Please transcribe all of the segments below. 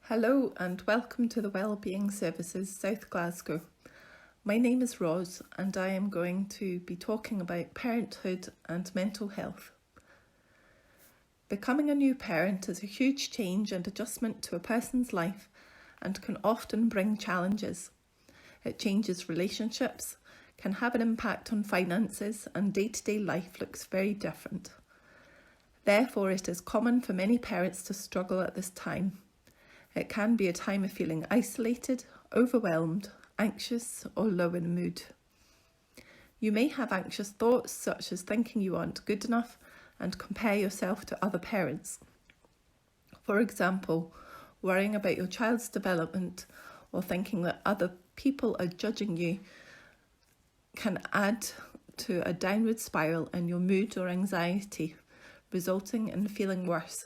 Hello and welcome to the Wellbeing Services South Glasgow. My name is Ros and I am going to be talking about parenthood and mental health. Becoming a new parent is a huge change and adjustment to a person's life and can often bring challenges. It changes relationships, can have an impact on finances, and day-to-day life looks very different. Therefore, it is common for many parents to struggle at this time. It can be a time of feeling isolated, overwhelmed, anxious, or low in mood. You may have anxious thoughts such as thinking you aren't good enough and compare yourself to other parents. For example, worrying about your child's development or thinking that other people are judging you can add to a downward spiral in your mood or anxiety, resulting in feeling worse.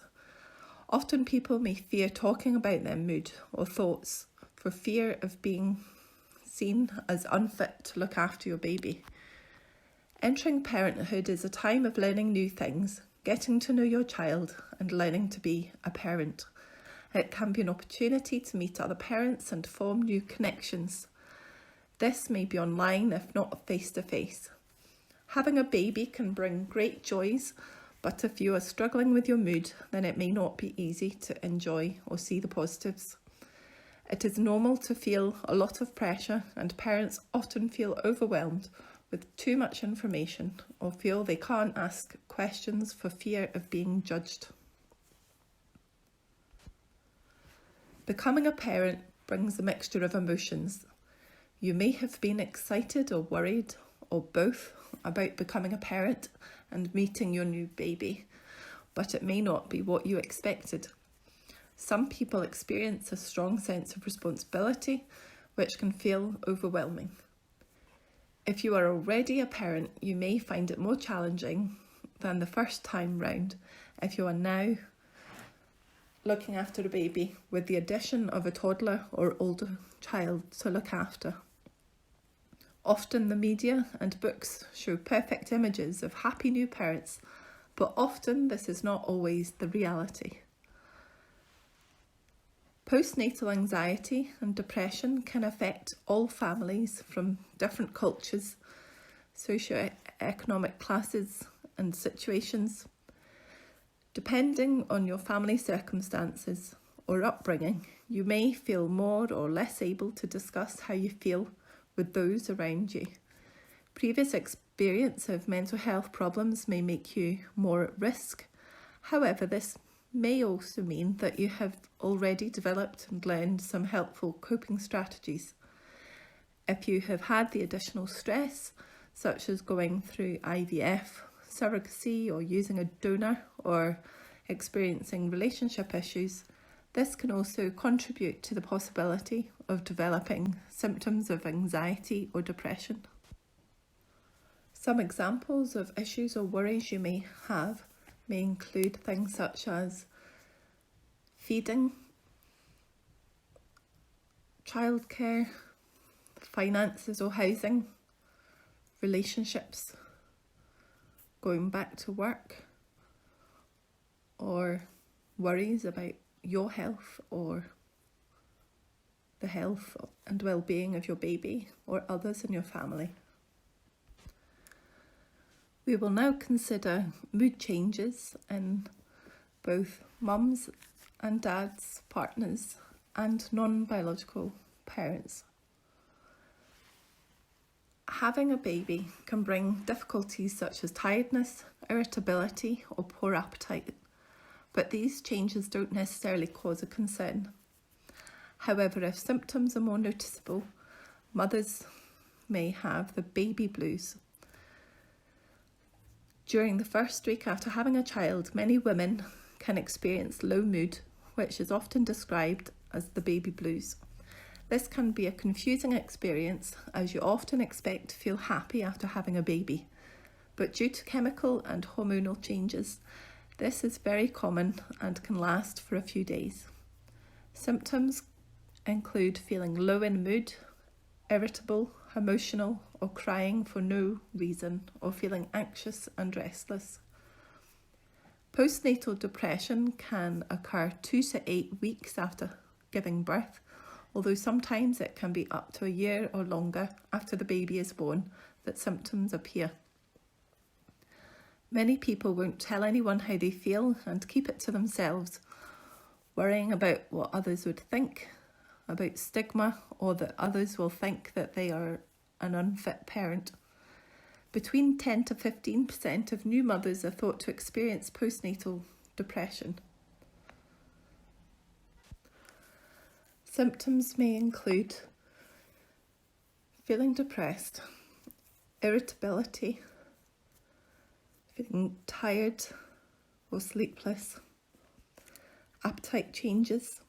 Often people may fear talking about their mood or thoughts for fear of being seen as unfit to look after your baby. Entering parenthood is a time of learning new things, getting to know your child and learning to be a parent. It can be an opportunity to meet other parents and form new connections. This may be online if not face to face. Having a baby can bring great joys, but if you are struggling with your mood, then it may not be easy to enjoy or see the positives. It is normal to feel a lot of pressure, and parents often feel overwhelmed with too much information or feel they can't ask questions for fear of being judged. Becoming a parent brings a mixture of emotions. You may have been excited or worried, or both, about becoming a parent and meeting your new baby, but it may not be what you expected. Some people experience a strong sense of responsibility, which can feel overwhelming. If you are already a parent, you may find it more challenging than the first time round if you are now looking after a baby with the addition of a toddler or older child to look after. Often the media and books show perfect images of happy new parents, but often this is not always the reality. Postnatal anxiety and depression can affect all families from different cultures, socio-economic classes and situations. Depending on your family circumstances or upbringing, you may feel more or less able to discuss how you feel with those around you. Previous experience of mental health problems may make you more at risk. However, this may also mean that you have already developed and learned some helpful coping strategies. If you have had the additional stress, such as going through IVF, surrogacy, or using a donor, or experiencing relationship issues, this can also contribute to the possibility of developing symptoms of anxiety or depression. Some examples of issues or worries you may have may include things such as feeding, childcare, finances or housing, relationships, going back to work, or worries about your health or the health and well-being of your baby or others in your family. We will now consider mood changes in both mums and dads, partners, and non-biological parents. Having a baby can bring difficulties such as tiredness, irritability, or poor appetite, but these changes don't necessarily cause a concern. However, if symptoms are more noticeable, mothers may have the baby blues. During the first week after having a child, many women can experience low mood, which is often described as the baby blues. This can be a confusing experience as you often expect to feel happy after having a baby, but due to chemical and hormonal changes, this is very common and can last for a few days. Symptoms include feeling low in mood, irritable, emotional, or crying for no reason, or feeling anxious and restless. Postnatal depression can occur 2 to 8 weeks after giving birth, although sometimes it can be up to a year or longer after the baby is born that symptoms appear. Many people won't tell anyone how they feel and keep it to themselves, worrying about what others would think, about stigma, or that others will think that they are an unfit parent. Between 10 to 15% of new mothers are thought to experience postnatal depression. Symptoms may include feeling depressed, irritability, feeling tired or sleepless, appetite changes,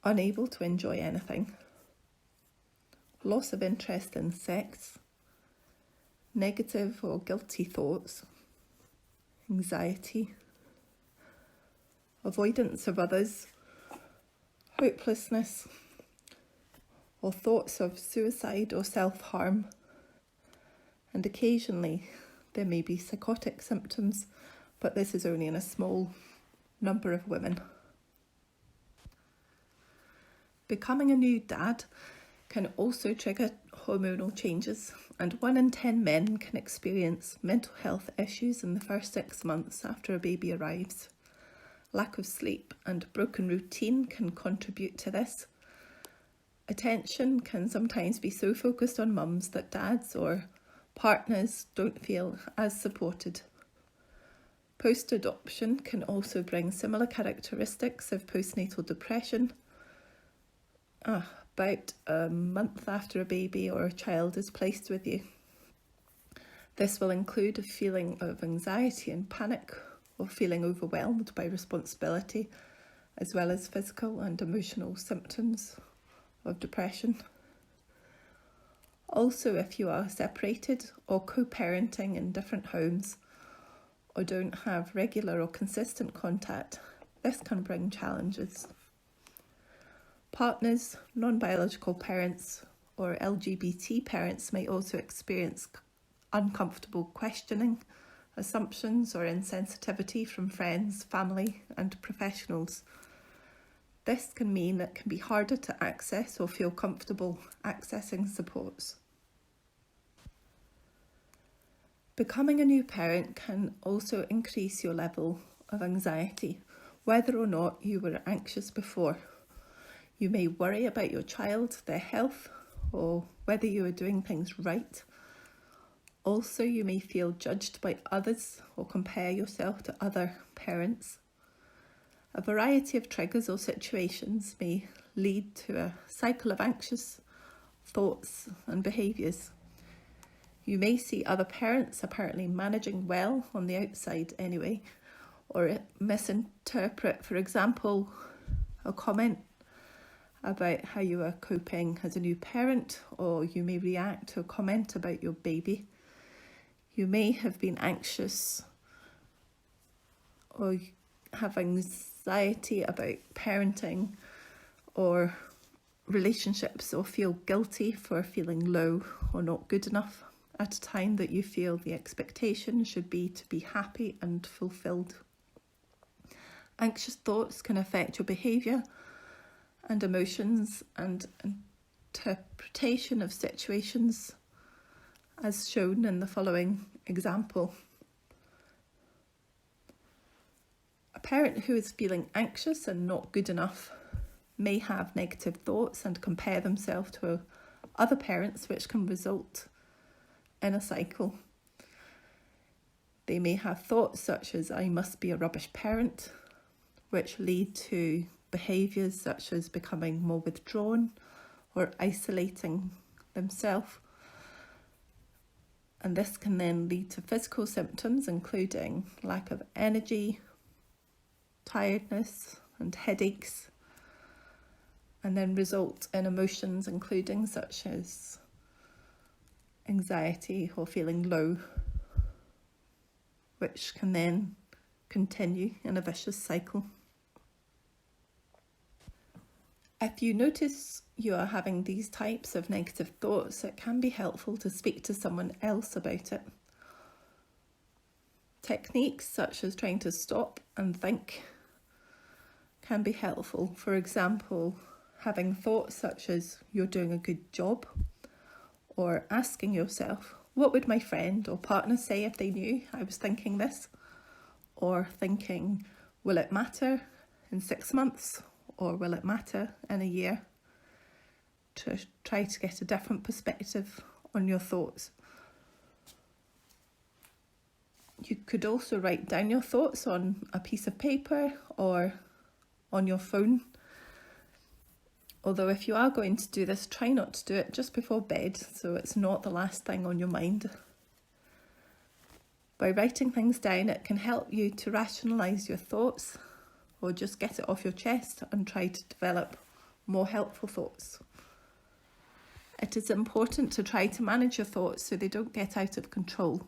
unable to enjoy anything, loss of interest in sex, negative or guilty thoughts, anxiety, avoidance of others, hopelessness, or thoughts of suicide or self-harm. And occasionally there may be psychotic symptoms, but this is only in a small number of women. Becoming a new dad can also trigger hormonal changes, and 1 in 10 men can experience mental health issues in the first 6 months after a baby arrives. Lack of sleep and broken routine can contribute to this. Attention can sometimes be so focused on mums that dads or partners don't feel as supported. Postadoption can also bring similar characteristics of postnatal depression. About a month after a baby or a child is placed with you. This will include a feeling of anxiety and panic, or feeling overwhelmed by responsibility, as well as physical and emotional symptoms of depression. Also, if you are separated or co-parenting in different homes, or don't have regular or consistent contact, this can bring challenges. Partners, non-biological parents, or LGBT parents may also experience uncomfortable questioning, assumptions, or insensitivity from friends, family, and professionals. This can mean it can be harder to access or feel comfortable accessing supports. Becoming a new parent can also increase your level of anxiety, whether or not you were anxious before. You may worry about your child, their health, or whether you are doing things right. Also, you may feel judged by others or compare yourself to other parents. A variety of triggers or situations may lead to a cycle of anxious thoughts and behaviours. You may see other parents apparently managing well on the outside anyway, or misinterpret, for example, a comment about how you are coping as a new parent, or you may react to a comment about your baby. You may have been anxious or have anxiety about parenting or relationships, or feel guilty for feeling low or not good enough at a time that you feel the expectation should be to be happy and fulfilled. Anxious thoughts can affect your behaviour and emotions and interpretation of situations, as shown in the following example. A parent who is feeling anxious and not good enough may have negative thoughts and compare themselves to other parents, which can result in a cycle. They may have thoughts such as, I must be a rubbish parent, which lead to behaviours such as becoming more withdrawn or isolating themselves. And this can then lead to physical symptoms, including lack of energy, tiredness, and headaches, and then result in emotions including such as anxiety or feeling low, which can then continue in a vicious cycle. If you notice you are having these types of negative thoughts, it can be helpful to speak to someone else about it. Techniques such as trying to stop and think can be helpful. For example, having thoughts such as you're doing a good job, or asking yourself, what would my friend or partner say if they knew I was thinking this? Or thinking, will it matter in 6 months, or will it matter in a year? To try to get a different perspective on your thoughts. You could also write down your thoughts on a piece of paper or on your phone. Although if you are going to do this, try not to do it just before bed, so it's not the last thing on your mind. By writing things down, it can help you to rationalise your thoughts, or just get it off your chest and try to develop more helpful thoughts. It is important to try to manage your thoughts so they don't get out of control.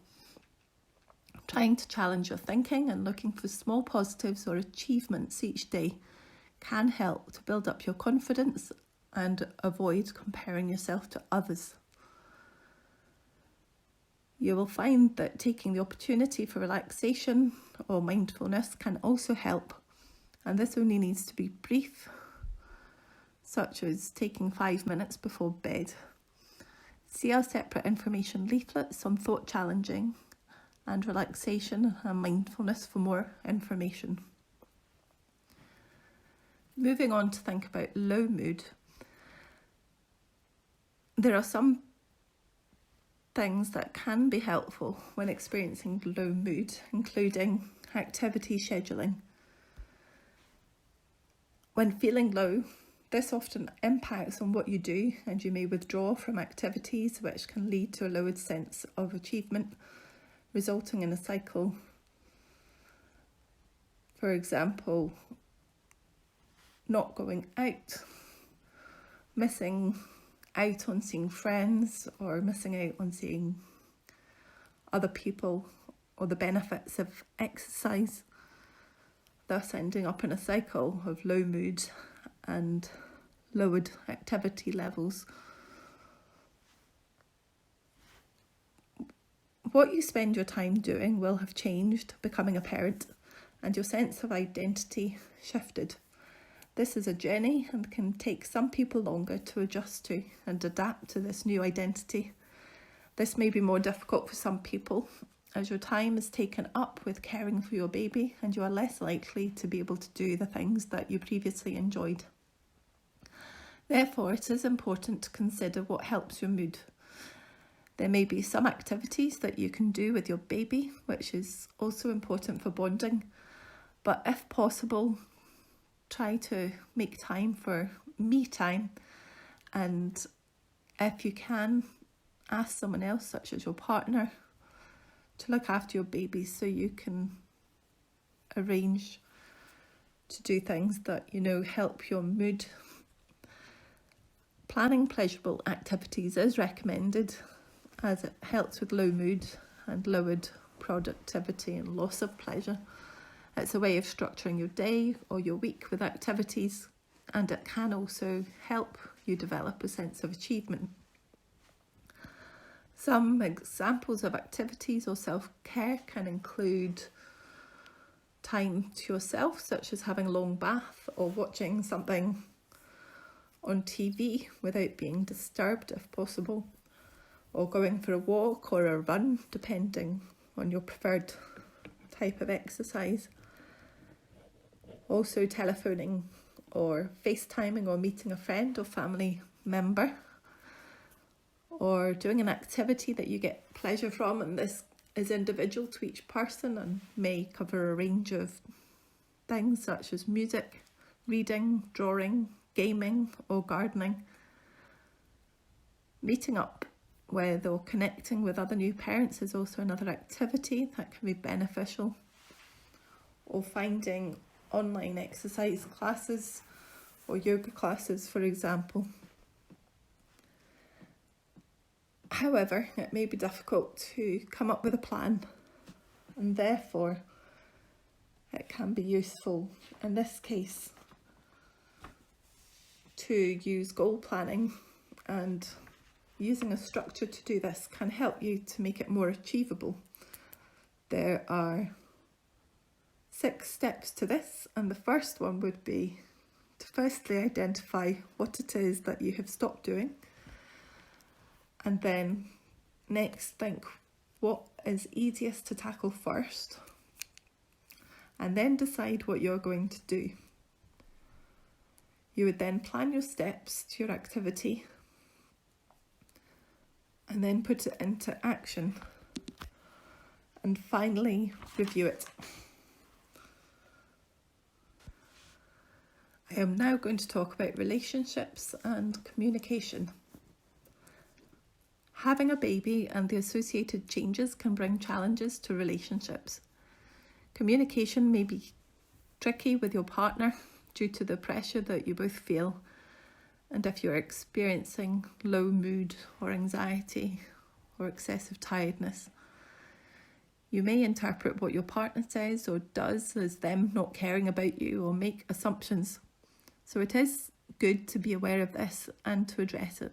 Trying to challenge your thinking and looking for small positives or achievements each day can help to build up your confidence and avoid comparing yourself to others. You will find that taking the opportunity for relaxation or mindfulness can also help, and this only needs to be brief, such as taking 5 minutes before bed. See our separate information leaflets on thought challenging and relaxation and mindfulness for more information. Moving on to think about low mood. There are some things that can be helpful when experiencing low mood, including activity scheduling. When feeling low, this often impacts on what you do, and you may withdraw from activities, which can lead to a lowered sense of achievement, resulting in a cycle. For example, not going out, missing out on seeing friends, or missing out on seeing other people or the benefits of exercise, thus ending up in a cycle of low mood and lowered activity levels. What you spend your time doing will have changed, becoming a parent, and your sense of identity shifted. This is a journey and can take some people longer to adjust to and adapt to this new identity. This may be more difficult for some people, as your time is taken up with caring for your baby and you are less likely to be able to do the things that you previously enjoyed. Therefore, it is important to consider what helps your mood. There may be some activities that you can do with your baby, which is also important for bonding, but if possible, try to make time for me time, and if you can, ask someone else, such as your partner, to look after your baby so you can arrange to do things that you know help your mood. Planning pleasurable activities is recommended, as it helps with low mood and lowered productivity and loss of pleasure. It's a way of structuring your day or your week with activities, and it can also help you develop a sense of achievement. Some examples of activities or self-care can include time to yourself, such as having a long bath or watching something on TV without being disturbed if possible, or going for a walk or a run, depending on your preferred type of exercise. Also telephoning or FaceTiming or meeting a friend or family member, or doing an activity that you get pleasure from, and this is individual to each person and may cover a range of things such as music, reading, drawing, gaming or gardening. Meeting up with or connecting with other new parents is also another activity that can be beneficial, or finding online exercise classes or yoga classes, for example. However, it may be difficult to come up with a plan, and therefore it can be useful in this case to use goal planning, and using a structure to do this can help you to make it more achievable. There are 6 steps to this, and the first one would be to firstly identify what it is that you have stopped doing, and then next think what is easiest to tackle first, and then decide what you're going to do. You would then plan your steps to your activity and then put it into action, and finally review it. I am now going to talk about relationships and communication. Having a baby and the associated changes can bring challenges to relationships. Communication may be tricky with your partner due to the pressure that you both feel, and if you're experiencing low mood or anxiety or excessive tiredness. You may interpret what your partner says or does as them not caring about you or make assumptions. So it is good to be aware of this and to address it.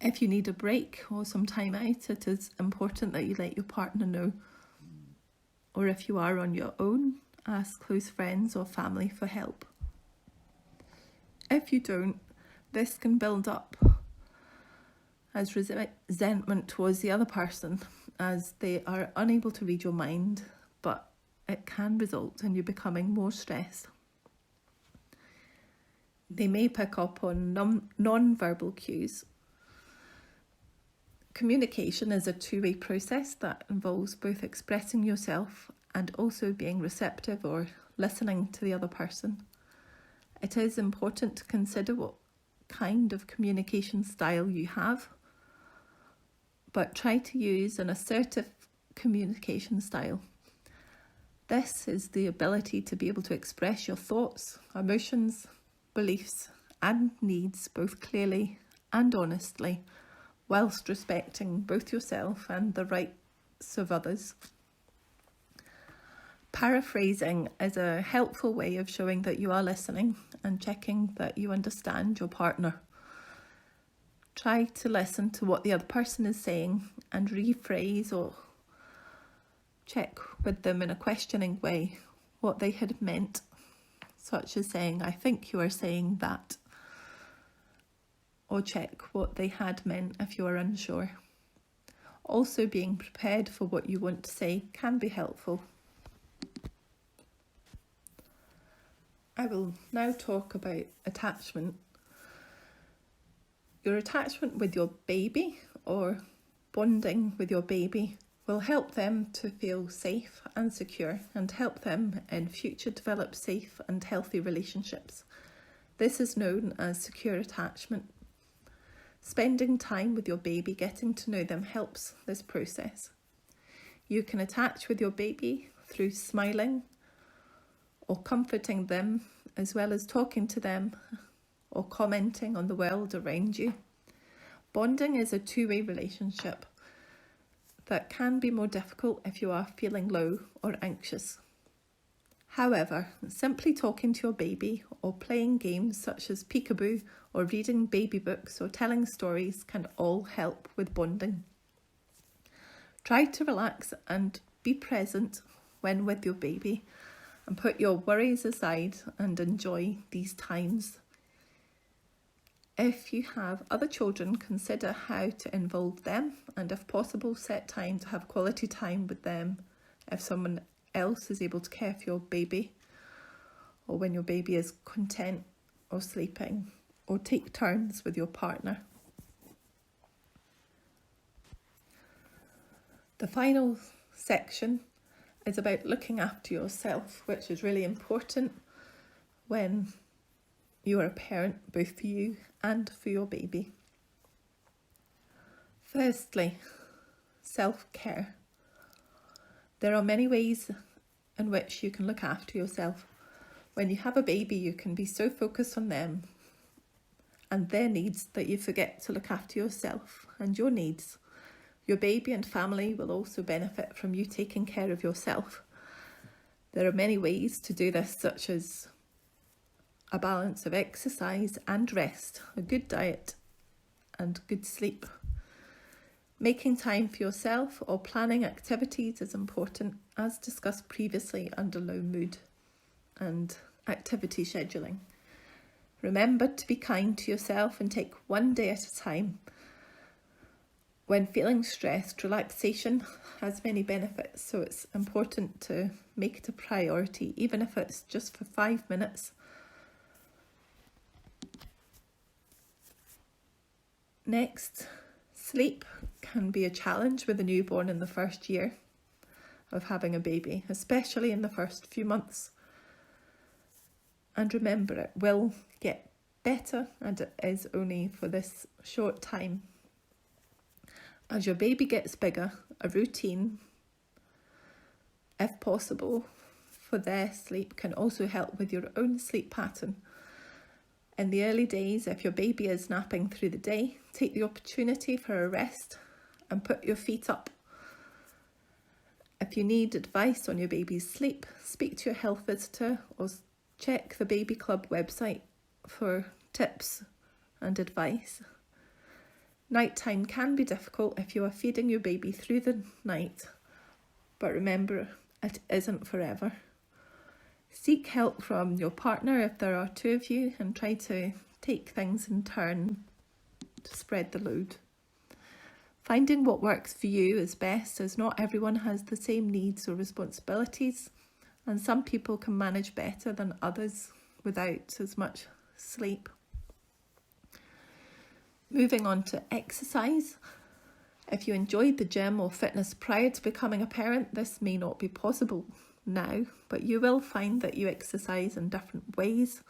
If you need a break or some time out, it is important that you let your partner know. Or if you are on your own, ask close friends or family for help. If you don't, this can build up as resentment towards the other person, as they are unable to read your mind, but it can result in you becoming more stressed. They may pick up on non-verbal cues. Communication is a two-way process that involves both expressing yourself and also being receptive or listening to the other person. It is important to consider what kind of communication style you have, but try to use an assertive communication style. This is the ability to be able to express your thoughts, emotions, beliefs and needs both clearly and honestly, whilst respecting both yourself and the rights of others. Paraphrasing is a helpful way of showing that you are listening and checking that you understand your partner. Try to listen to what the other person is saying and rephrase or check with them in a questioning way what they had meant, such as saying, "I think you are saying that," or check what they had meant if you are unsure. Also, being prepared for what you want to say can be helpful. I will now talk about attachment. Your attachment with your baby or bonding with your baby will help them to feel safe and secure and help them in future develop safe and healthy relationships. This is known as secure attachment. Spending time with your baby, getting to know them, helps this process. You can attach with your baby through smiling or comforting them, as well as talking to them or commenting on the world around you. Bonding is a two-way relationship that can be more difficult if you are feeling low or anxious. However, simply talking to your baby or playing games such as peekaboo or reading baby books or telling stories can all help with bonding. Try to relax and be present when with your baby and put your worries aside and enjoy these times. If you have other children, consider how to involve them and if possible set time to have quality time with them if someone else is able to care for your baby, or when your baby is content or sleeping, or take turns with your partner. The final section is about looking after yourself, which is really important when you are a parent, both for you and for your baby. Firstly, self-care. There are many ways in which you can look after yourself. When you have a baby, you can be so focused on them and their needs that you forget to look after yourself and your needs. Your baby and family will also benefit from you taking care of yourself. There are many ways to do this, such as a balance of exercise and rest, a good diet and good sleep. Making time for yourself or planning activities is important, as discussed previously under low mood and activity scheduling. Remember to be kind to yourself and take one day at a time. When feeling stressed, relaxation has many benefits, so it's important to make it a priority, even if it's just for 5 minutes. Next, sleep can be a challenge with a newborn in the first year of having a baby, especially in the first few months. And remember, it will get better, and it is only for this short time. As your baby gets bigger, a routine, if possible, for their sleep can also help with your own sleep pattern. In the early days, if your baby is napping through the day, take the opportunity for a rest and put your feet up. If you need advice on your baby's sleep, speak to your health visitor or check the Baby Club website for tips and advice. Nighttime can be difficult if you are feeding your baby through the night, but remember, it isn't forever. Seek help from your partner if there are two of you, and try to take things in turn to spread the load. Finding what works for you is best, as not everyone has the same needs or responsibilities, and some people can manage better than others without as much sleep. Moving on to exercise. If you enjoyed the gym or fitness prior to becoming a parent, this may not be possible now, but you will find that you exercise in different ways.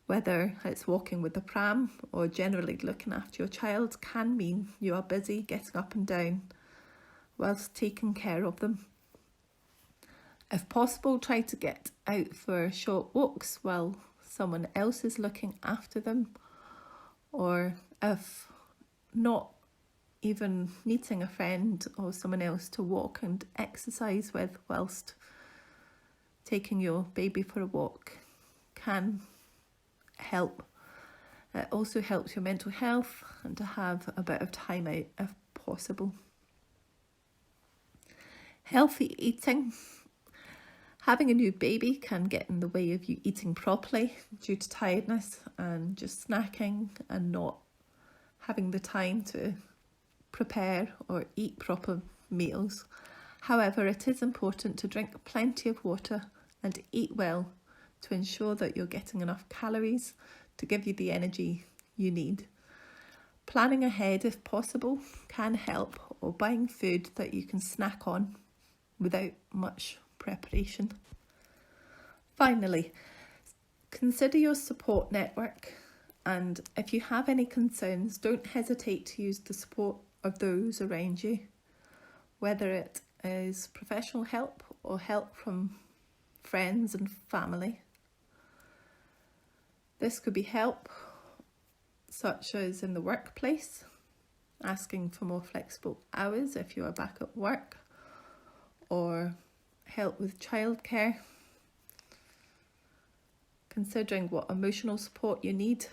Whether it's walking with the pram or generally looking after your child can mean you are busy getting up and down whilst taking care of them. If possible, try to get out for short walks while someone else is looking after them, or if not, even meeting a friend or someone else to walk and exercise with whilst taking your baby for a walk can help. It also helps your mental health and to have a bit of time out if possible. Healthy eating. Having a new baby can get in the way of you eating properly due to tiredness and just snacking and not having the time to prepare or eat proper meals. However, it is important to drink plenty of water and eat well to ensure that you're getting enough calories to give you the energy you need. Planning ahead if possible can help, or buying food that you can snack on without much preparation. Finally, consider your support network, and if you have any concerns, don't hesitate to use the support of those around you, whether it is professional help or help from friends and family. This could be help such as in the workplace, asking for more flexible hours if you are back at work, or help with childcare, considering what emotional support you need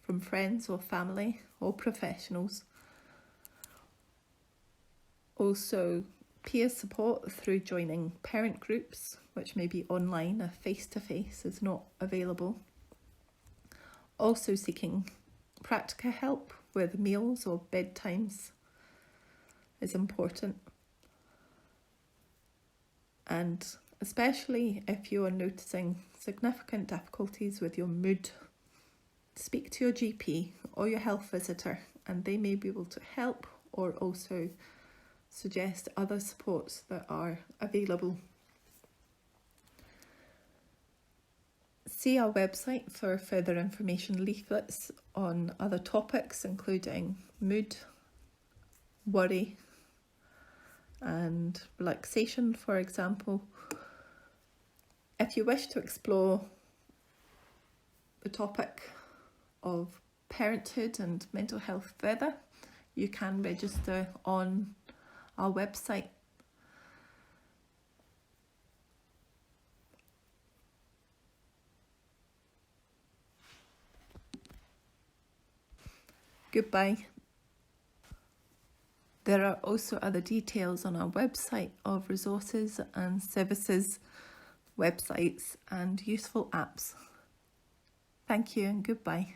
from friends or family or professionals. Also, peer support through joining parent groups, which may be online if face-to-face is not available. Also seeking practical help with meals or bedtimes is important. And especially if you are noticing significant difficulties with your mood, speak to your GP or your health visitor, and they may be able to help or also suggest other supports that are available. See our website for further information, leaflets on other topics including mood, worry and relaxation, for example. If you wish to explore the topic of parenthood and mental health further, you can register on our website. Goodbye. There are also other details on our website of resources and services, websites and useful apps. Thank you and goodbye.